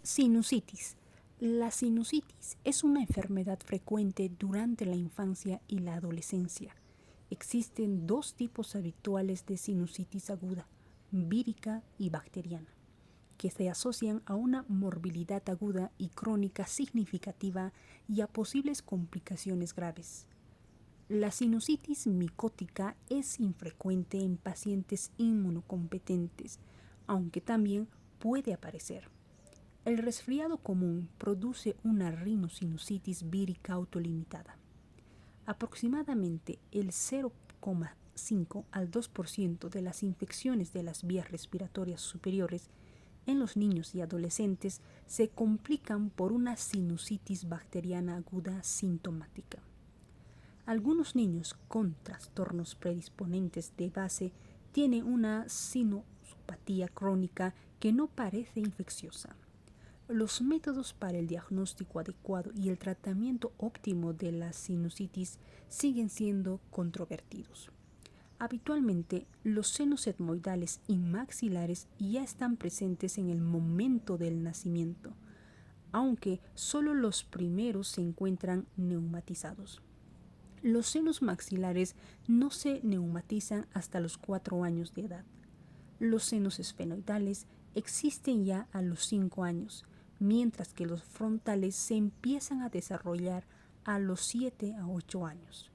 Sinusitis. La sinusitis es una enfermedad frecuente durante la infancia y la adolescencia. Existen dos tipos habituales de sinusitis aguda, vírica y bacteriana, que se asocian a una morbilidad aguda y crónica significativa y a posibles complicaciones graves. La sinusitis micótica es infrecuente en pacientes inmunocompetentes, aunque también puede aparecer. El resfriado común produce una rinosinusitis vírica autolimitada. Aproximadamente el 0,5 al 2% de las infecciones de las vías respiratorias superiores en los niños y adolescentes se complican por una sinusitis bacteriana aguda sintomática. Algunos niños con trastornos predisponentes de base tienen una sinusopatía crónica que no parece infecciosa. Los métodos para el diagnóstico adecuado y el tratamiento óptimo de la sinusitis siguen siendo controvertidos. Habitualmente, los senos etmoidales y maxilares ya están presentes en el momento del nacimiento, aunque solo los primeros se encuentran neumatizados. Los senos maxilares no se neumatizan hasta los 4 años de edad. Los senos esfenoidales existen ya a los 5 años, mientras que los frontales se empiezan a desarrollar a los 7 a 8 años,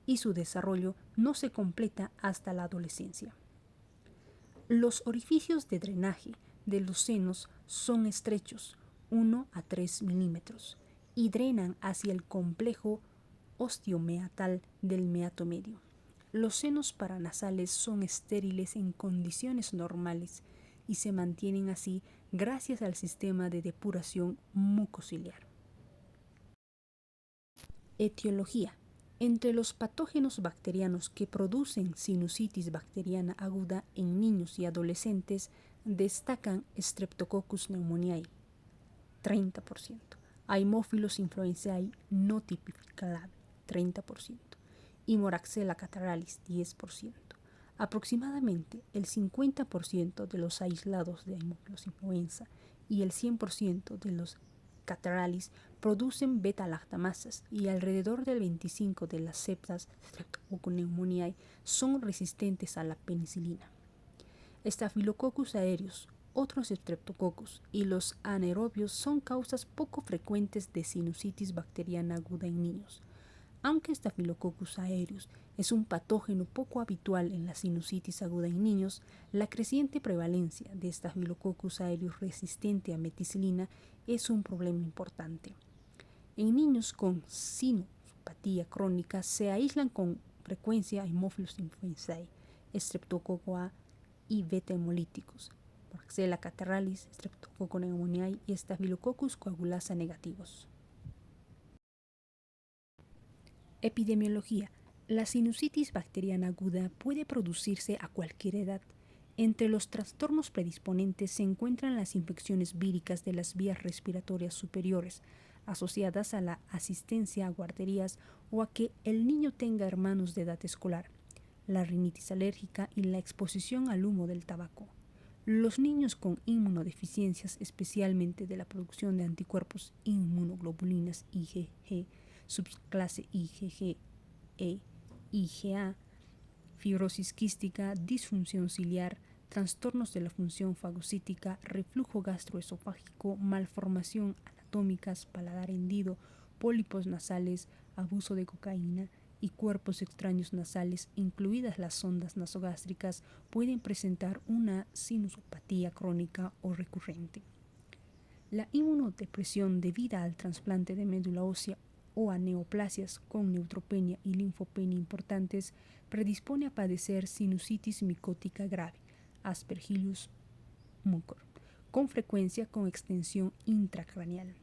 y su desarrollo no se completa hasta la adolescencia. Los orificios de drenaje de los senos son estrechos, 1 a 3 milímetros, y drenan hacia el complejo osteomeatal del meato medio. Los senos paranasales son estériles en condiciones normales y se mantienen así gracias al sistema de depuración mucociliar. Etiología. Entre los patógenos bacterianos que producen sinusitis bacteriana aguda en niños y adolescentes destacan Streptococcus pneumoniae, 30%, Haemophilus influenzae no tipificale, 30%, y Moraxella catarrhalis, 10%. Aproximadamente el 50% de los aislados de Haemophilus influenza y el 100% de los catarrhalis producen beta-lactamasas y alrededor del 25% de las cepas Streptococcus pneumoniae son resistentes a la penicilina. Staphylococcus aureus, otros streptococcus y los anaerobios son causas poco frecuentes de sinusitis bacteriana aguda en niños. Aunque Staphylococcus aureus es un patógeno poco habitual en la sinusitis aguda en niños, la creciente prevalencia de Staphylococcus aureus resistente a meticilina es un problema importante. En niños con sinusopatía crónica se aíslan con frecuencia Haemophilus influenzae, Streptococcus A y beta-hemolíticos, Moraxella catarrhalis, Streptococcus pneumoniae y Staphylococcus coagulasa negativos. Epidemiología. La sinusitis bacteriana aguda puede producirse a cualquier edad. Entre los trastornos predisponentes se encuentran las infecciones víricas de las vías respiratorias superiores, asociadas a la asistencia a guarderías o a que el niño tenga hermanos de edad escolar, la rinitis alérgica y la exposición al humo del tabaco. Los niños con inmunodeficiencias, especialmente de la producción de anticuerpos inmunoglobulinas IgG, subclase IgG e IgA, fibrosis quística, disfunción ciliar, trastornos de la función fagocítica, reflujo gastroesofágico, malformación anatómicas, paladar hendido, pólipos nasales, abuso de cocaína y cuerpos extraños nasales, incluidas las sondas nasogástricas, pueden presentar una sinusopatía crónica o recurrente. La inmunodepresión debida al trasplante de médula ósea o a neoplasias con neutropenia y linfopenia importantes predispone a padecer sinusitis micótica grave, Aspergillus mucor, con frecuencia con extensión intracraneal.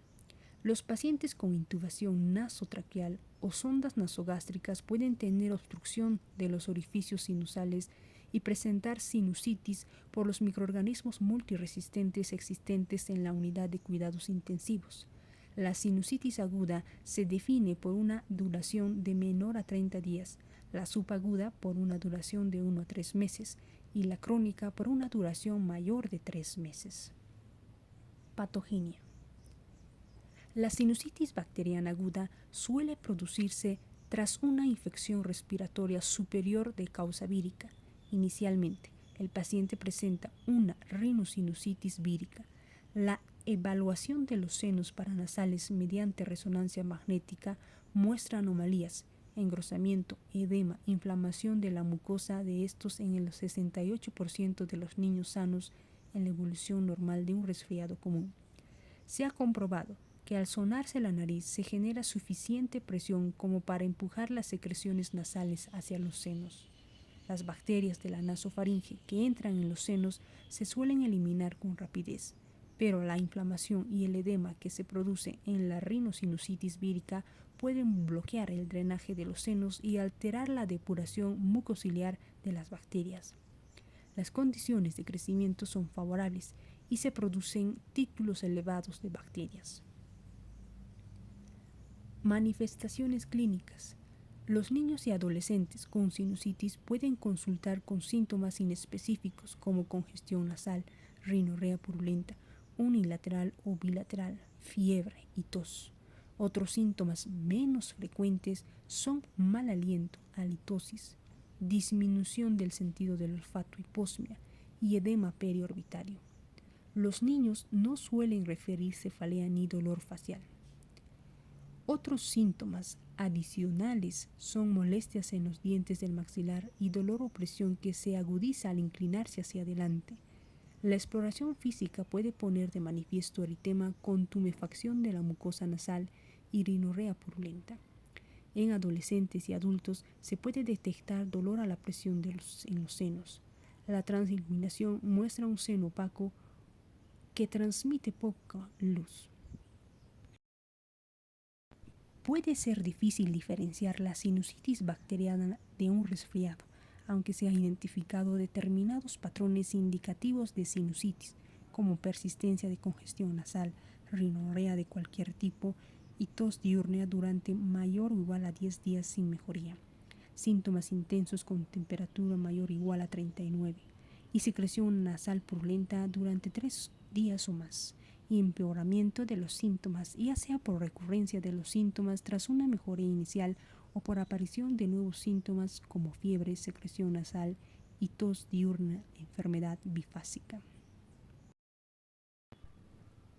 Los pacientes con intubación nasotraqueal o sondas nasogástricas pueden tener obstrucción de los orificios sinusales y presentar sinusitis por los microorganismos multiresistentes existentes en la unidad de cuidados intensivos. La sinusitis aguda se define por una duración de menor a 30 días, la subaguda por una duración de 1 a 3 meses y la crónica por una duración mayor de 3 meses. Patogenia. La sinusitis bacteriana aguda suele producirse tras una infección respiratoria superior de causa vírica. Inicialmente, el paciente presenta una rinosinusitis vírica. La evaluación de los senos paranasales mediante resonancia magnética muestra anomalías, engrosamiento, edema, inflamación de la mucosa de estos en el 68% de los niños sanos en la evolución normal de un resfriado común. Se ha comprobado que al sonarse la nariz se genera suficiente presión como para empujar las secreciones nasales hacia los senos. Las bacterias de la nasofaringe que entran en los senos se suelen eliminar con rapidez, pero la inflamación y el edema que se produce en la rinosinusitis vírica pueden bloquear el drenaje de los senos y alterar la depuración mucociliar de las bacterias. Las condiciones de crecimiento son favorables y se producen títulos elevados de bacterias. Manifestaciones clínicas. Los niños y adolescentes con sinusitis pueden consultar con síntomas inespecíficos como congestión nasal, rinorrea purulenta, unilateral o bilateral, fiebre y tos. Otros síntomas menos frecuentes son mal aliento, halitosis, disminución del sentido del olfato, hiposmia y edema periorbitario. Los niños no suelen referir cefalea ni dolor facial. Otros síntomas adicionales son molestias en los dientes del maxilar y dolor o presión que se agudiza al inclinarse hacia adelante. La exploración física puede poner de manifiesto eritema con tumefacción de la mucosa nasal y rinorrea purulenta. En adolescentes y adultos se puede detectar dolor a la presión en los senos. La transiluminación muestra un seno opaco que transmite poca luz. Puede ser difícil diferenciar la sinusitis bacteriana de un resfriado, aunque se han identificado determinados patrones indicativos de sinusitis, como persistencia de congestión nasal, rinorrea de cualquier tipo y tos diurna durante mayor o igual a 10 días sin mejoría, síntomas intensos con temperatura mayor o igual a 39 y secreción nasal purulenta durante 3 días o más, y empeoramiento de los síntomas, ya sea por recurrencia de los síntomas tras una mejoría inicial o por aparición de nuevos síntomas como fiebre, secreción nasal y tos diurna, enfermedad bifásica.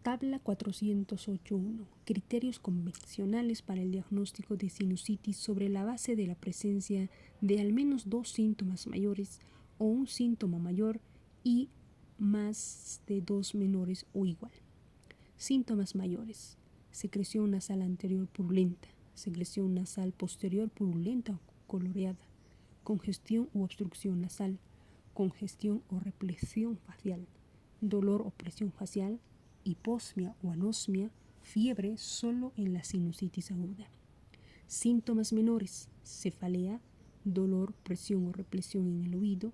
Tabla 408.1. Criterios convencionales para el diagnóstico de sinusitis sobre la base de la presencia de al menos 2 síntomas mayores o un síntoma mayor y más de 2 menores o igual. Síntomas mayores: secreción nasal anterior purulenta, secreción nasal posterior purulenta o coloreada, congestión u obstrucción nasal, congestión o represión facial, dolor o presión facial, hiposmia o anosmia, fiebre solo en la sinusitis aguda. Síntomas menores: cefalea, dolor, presión o represión en el oído,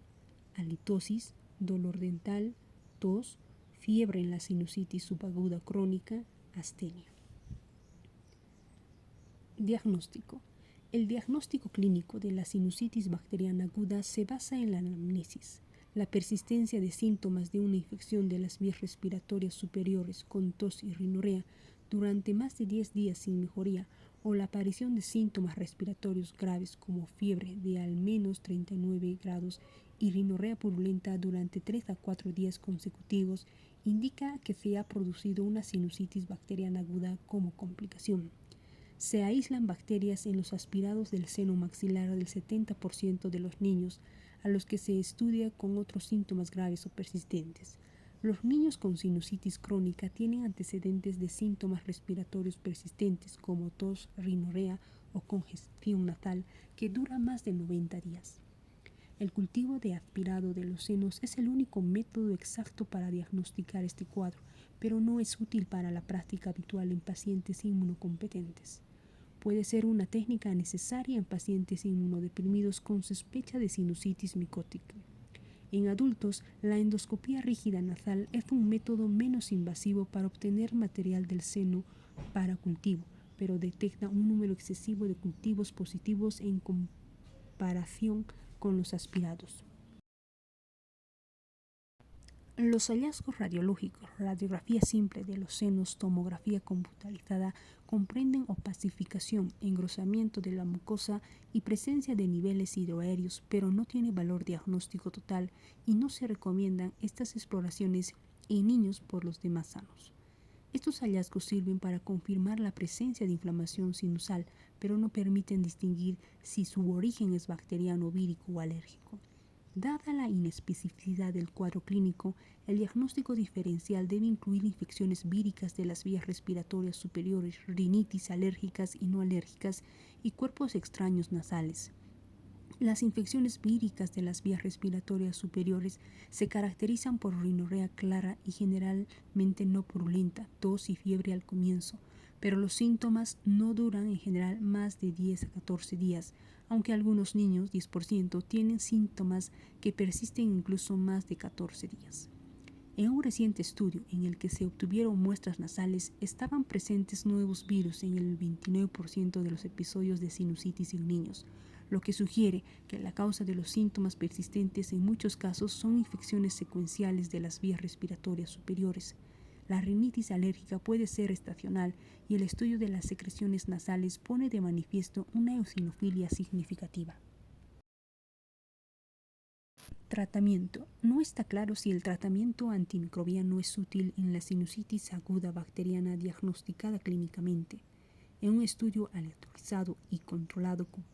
halitosis, dolor dental, tos, fiebre en la sinusitis subaguda crónica, astenia. Diagnóstico. El diagnóstico clínico de la sinusitis bacteriana aguda se basa en la anamnesis, la persistencia de síntomas de una infección de las vías respiratorias superiores con tos y rinorrea durante más de 10 días sin mejoría o la aparición de síntomas respiratorios graves como fiebre de al menos 39 grados y rinorrea purulenta durante 3 a 4 días consecutivos indica que se ha producido una sinusitis bacteriana aguda como complicación. Se aíslan bacterias en los aspirados del seno maxilar del 70% de los niños a los que se estudia con otros síntomas graves o persistentes. Los niños con sinusitis crónica tienen antecedentes de síntomas respiratorios persistentes como tos, rinorrea o congestión nasal que dura más de 90 días. El cultivo de aspirado de los senos es el único método exacto para diagnosticar este cuadro, pero no es útil para la práctica habitual en pacientes inmunocompetentes. Puede ser una técnica necesaria en pacientes inmunodeprimidos con sospecha de sinusitis micótica. En adultos, la endoscopía rígida nasal es un método menos invasivo para obtener material del seno para cultivo, pero detecta un número excesivo de cultivos positivos en comparación con los aspirados. Los hallazgos radiológicos, radiografía simple de los senos, tomografía computarizada, comprenden opacificación, engrosamiento de la mucosa y presencia de niveles hidroaéreos, pero no tiene valor diagnóstico total y no se recomiendan estas exploraciones en niños por los demás sanos. Estos hallazgos sirven para confirmar la presencia de inflamación sinusal, pero no permiten distinguir si su origen es bacteriano, vírico o alérgico. Dada la inespecificidad del cuadro clínico, el diagnóstico diferencial debe incluir infecciones víricas de las vías respiratorias superiores, rinitis alérgicas y no alérgicas y cuerpos extraños nasales. Las infecciones víricas de las vías respiratorias superiores se caracterizan por rinorrea clara y generalmente no purulenta, tos y fiebre al comienzo, pero los síntomas no duran en general más de 10 a 14 días, aunque algunos niños, 10%, tienen síntomas que persisten incluso más de 14 días. En un reciente estudio en el que se obtuvieron muestras nasales, estaban presentes nuevos virus en el 29% de los episodios de sinusitis en niños, lo que sugiere que la causa de los síntomas persistentes en muchos casos son infecciones secuenciales de las vías respiratorias superiores. La rinitis alérgica puede ser estacional y el estudio de las secreciones nasales pone de manifiesto una eosinofilia significativa. Tratamiento. No está claro si el tratamiento antimicrobiano es útil en la sinusitis aguda bacteriana diagnosticada clínicamente. En un estudio aleatorizado y controlado con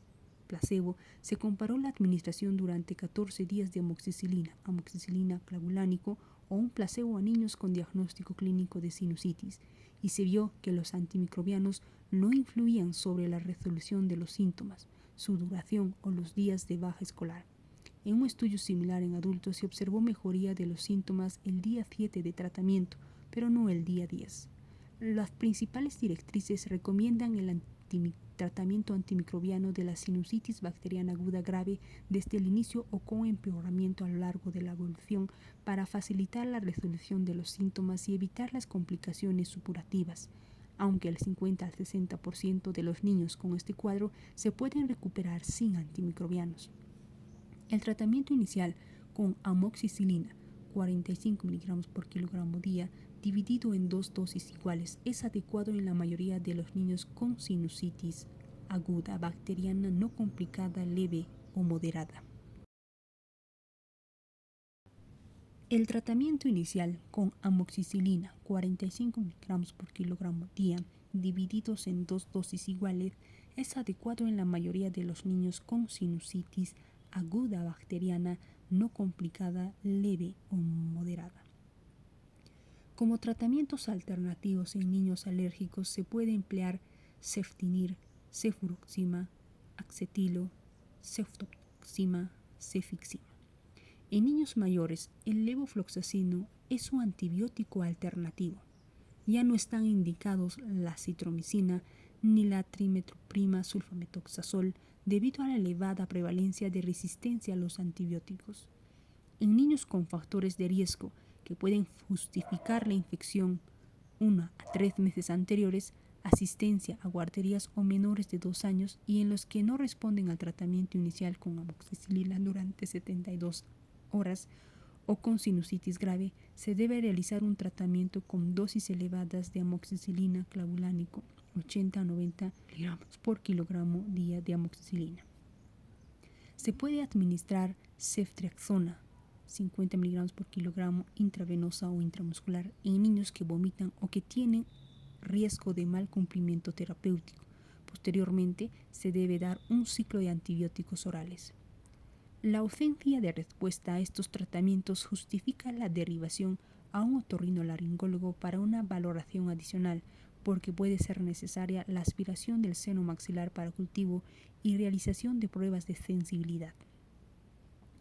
placebo, se comparó la administración durante 14 días de amoxicilina clavulánico o un placebo a niños con diagnóstico clínico de sinusitis y se vio que los antimicrobianos no influían sobre la resolución de los síntomas, su duración o los días de baja escolar. En un estudio similar en adultos se observó mejoría de los síntomas el día 7 de tratamiento, pero no el día 10. Las principales directrices recomiendan el tratamiento antimicrobiano de la sinusitis bacteriana aguda grave desde el inicio o con empeoramiento a lo largo de la evolución para facilitar la resolución de los síntomas y evitar las complicaciones supurativas. Aunque el 50 al 60% de los niños con este cuadro se pueden recuperar sin antimicrobianos. El tratamiento inicial con amoxicilina, 45 mg por kilogramo día, dividido en 2 dosis iguales, es adecuado en la mayoría de los niños con sinusitis aguda bacteriana no complicada, leve o moderada. El tratamiento inicial con amoxicilina, 45 mg por kilogramo día, divididos en 2 dosis iguales, es adecuado en la mayoría de los niños con sinusitis aguda bacteriana no complicada, leve o moderada. Como tratamientos alternativos en niños alérgicos se puede emplear ceftinir, cefuroxima, acetilo, ceftoxima, cefixima. En niños mayores, el levofloxacino es un antibiótico alternativo. Ya no están indicados la citromicina ni la trimetroprima sulfametoxazol debido a la elevada prevalencia de resistencia a los antibióticos. En niños con factores de riesgo que pueden justificar la infección 1 a 3 meses anteriores, asistencia a guarderías o menores de 2 años y en los que no responden al tratamiento inicial con amoxicilina durante 72 horas o con sinusitis grave, se debe realizar un tratamiento con dosis elevadas de amoxicilina clavulánico, 80 a 90 mg por kilogramo día de amoxicilina. Se puede administrar ceftriaxona, 50 mg por kilogramo intravenosa o intramuscular en niños que vomitan o que tienen riesgo de mal cumplimiento terapéutico. Posteriormente, se debe dar un ciclo de antibióticos orales. La ausencia de respuesta a estos tratamientos justifica la derivación a un otorrinolaringólogo para una valoración adicional, porque puede ser necesaria la aspiración del seno maxilar para cultivo y realización de pruebas de sensibilidad.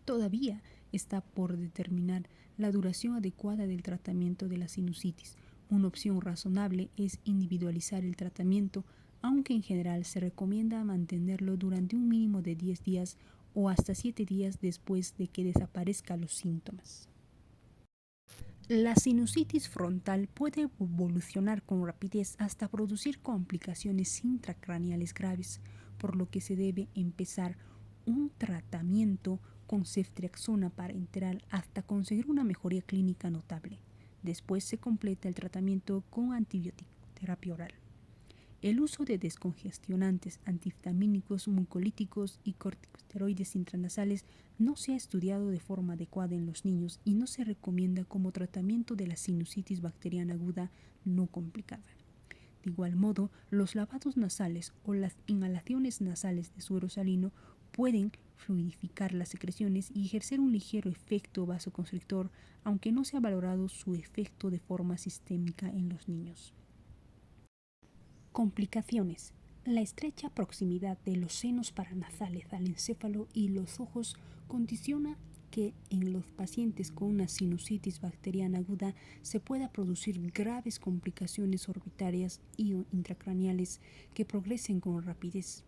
Todavía está por determinar la duración adecuada del tratamiento de la sinusitis. Una opción razonable es individualizar el tratamiento, aunque en general se recomienda mantenerlo durante un mínimo de 10 días o hasta 7 días después de que desaparezcan los síntomas. La sinusitis frontal puede evolucionar con rapidez hasta producir complicaciones intracraneales graves, por lo que se debe empezar un tratamiento con ceftriaxona parenteral hasta conseguir una mejoría clínica notable. Después se completa el tratamiento con antibiótico, terapia oral. El uso de descongestionantes, antihistamínicos, mucolíticos y corticosteroides intranasales no se ha estudiado de forma adecuada en los niños y no se recomienda como tratamiento de la sinusitis bacteriana aguda no complicada. De igual modo, los lavados nasales o las inhalaciones nasales de suero salino pueden fluidificar las secreciones y ejercer un ligero efecto vasoconstrictor, aunque no se ha valorado su efecto de forma sistémica en los niños. Complicaciones. La estrecha proximidad de los senos paranasales al encéfalo y los ojos condiciona que en los pacientes con una sinusitis bacteriana aguda se pueda producir graves complicaciones orbitarias y intracraneales que progresen con rapidez.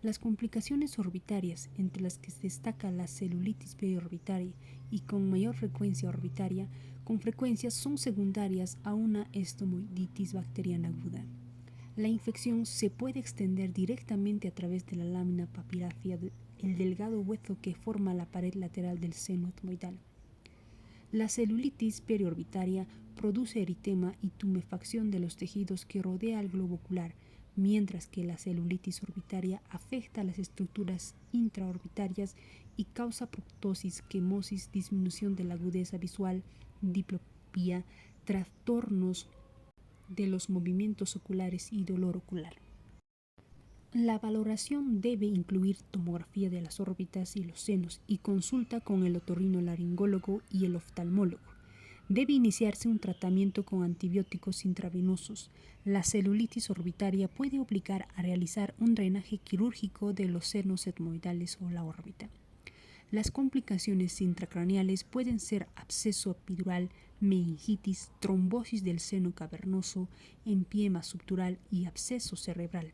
Las complicaciones orbitarias, entre las que se destaca la celulitis periorbitaria y con mayor frecuencia orbitaria, con frecuencia son secundarias a una estomoiditis bacteriana aguda. La infección se puede extender directamente a través de la lámina papilácea, el delgado hueso que forma la pared lateral del seno etmoidal. La celulitis periorbitaria produce eritema y tumefacción de los tejidos que rodea al globo ocular, mientras que la celulitis orbitaria afecta a las estructuras intraorbitarias y causa proptosis, quemosis, disminución de la agudeza visual, diplopía, trastornos de los movimientos oculares y dolor ocular. La valoración debe incluir tomografía de las órbitas y los senos y consulta con el otorrinolaringólogo y el oftalmólogo. Debe iniciarse un tratamiento con antibióticos intravenosos. La celulitis orbitaria puede obligar a realizar un drenaje quirúrgico de los senos etmoidales o la órbita. Las complicaciones intracraneales pueden ser absceso epidural, meningitis, trombosis del seno cavernoso, empiema subdural y absceso cerebral.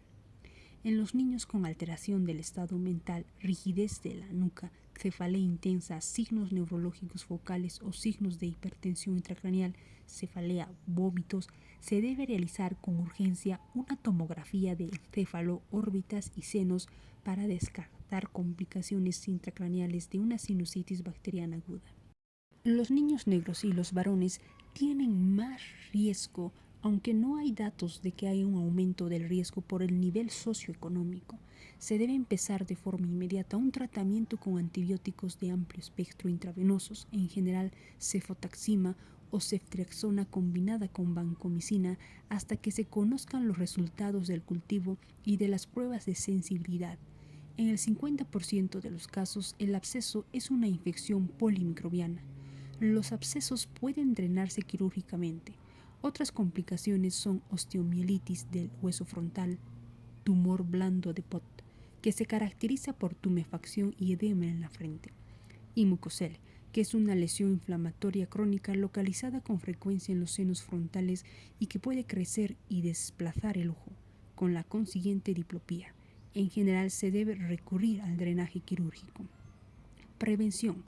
En los niños con alteración del estado mental, rigidez de la nuca, cefalea intensa, signos neurológicos focales o signos de hipertensión intracraneal, cefalea, vómitos, se debe realizar con urgencia una tomografía de encéfalo, órbitas y senos para descartar complicaciones intracraneales de una sinusitis bacteriana aguda. Los niños negros y los varones tienen más riesgo, aunque no hay datos de que haya un aumento del riesgo por el nivel socioeconómico. Se debe empezar de forma inmediata un tratamiento con antibióticos de amplio espectro intravenosos, en general cefotaxima o ceftriaxona combinada con vancomicina, hasta que se conozcan los resultados del cultivo y de las pruebas de sensibilidad. En el 50% de los casos, el absceso es una infección polimicrobiana. Los abscesos pueden drenarse quirúrgicamente. Otras complicaciones son osteomielitis del hueso frontal, tumor blando de Pott, que se caracteriza por tumefacción y edema en la frente, y mucosel, que es una lesión inflamatoria crónica localizada con frecuencia en los senos frontales y que puede crecer y desplazar el ojo, con la consiguiente diplopía. En general se debe recurrir al drenaje quirúrgico. Prevención.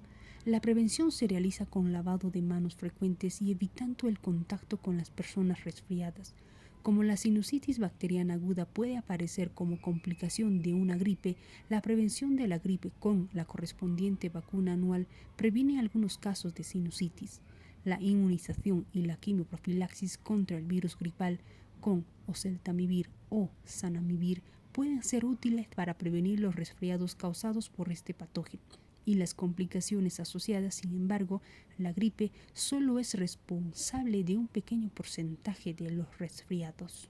La prevención se realiza con lavado de manos frecuentes y evitando el contacto con las personas resfriadas. Como la sinusitis bacteriana aguda puede aparecer como complicación de una gripe, la prevención de la gripe con la correspondiente vacuna anual previene algunos casos de sinusitis. La inmunización y la quimioprofilaxis contra el virus gripal con oseltamivir o zanamivir pueden ser útiles para prevenir los resfriados causados por este patógeno. Y las complicaciones asociadas, sin embargo, la gripe solo es responsable de un pequeño porcentaje de los resfriados.